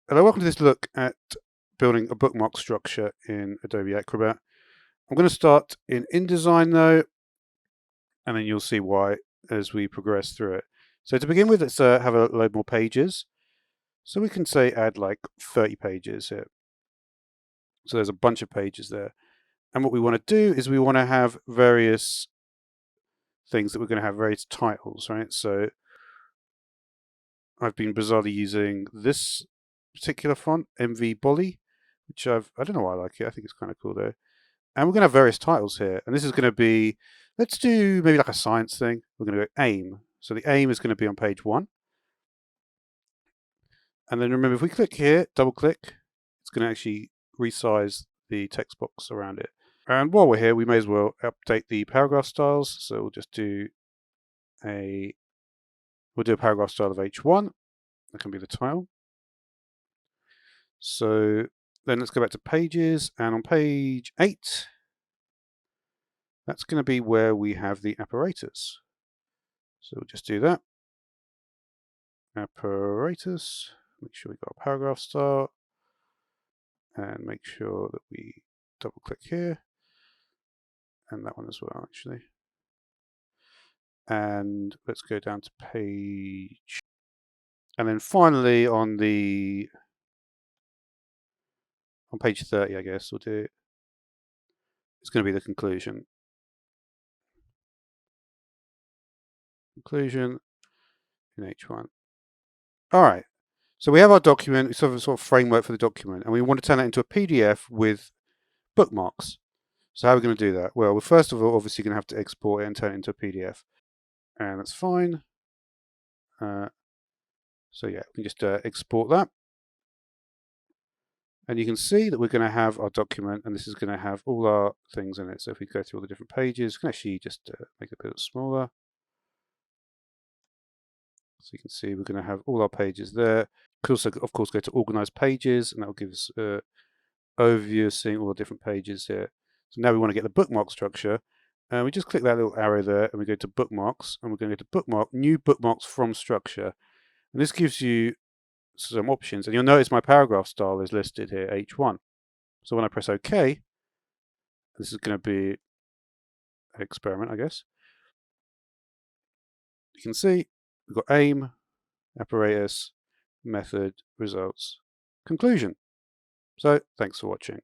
Hello, welcome to this look at building a bookmark structure in Adobe Acrobat. I'm going to start in InDesign though, and then you'll see why as we progress through it. So to begin with, let's have a load more pages. So we can say add like 30 pages here. So there's a bunch of pages there. And what we want to do is we want to have various things that we're going to have various titles, right? So I've been bizarrely using this particular font, MV Bolly, which I don't know why I like it. I think it's kind of cool though. And we're going to have various titles here. And this is going to be, let's do maybe like a science thing. We're going to go aim. So the aim is going to be on page 1. And then remember, if we click here, double click, it's going to actually resize the text box around it. And while we're here, we may as well update the paragraph styles. So we'll just do a paragraph style of H1. That can be the title. So then let's go back to pages, and on page 8, that's going to be where we have the apparatus. So we'll just do that. Apparatus, make sure we got a paragraph style, and make sure that we double click here, and that one as well actually. And let's go down to page, and then finally on page 30, I guess we'll do, it's going to be the conclusion. Conclusion in H1. All right, so we have our document, we have a sort of framework for the document, and we want to turn that into a PDF with bookmarks. So how are we going to do that? Well, we're first of all obviously going to have to export it and turn it into a PDF, and that's fine. So yeah, we can just export that. And you can see that we're going to have our document, and this is going to have all our things in it. So if we go through all the different pages, we can actually just make it a bit smaller. So you can see we're going to have all our pages there. We could also, of course, go to Organize Pages, and that will give us an overview of seeing all the different pages here. So now we want to get the bookmark structure. And we just click that little arrow there, and we go to Bookmarks, and we're going to go to Bookmark, New Bookmarks from Structure. And this gives you some options, and you'll notice my paragraph style is listed here, H1. So when I press OK, this is going to be an experiment, I guess. You can see we've got aim, apparatus, method, results, conclusion. So thanks for watching.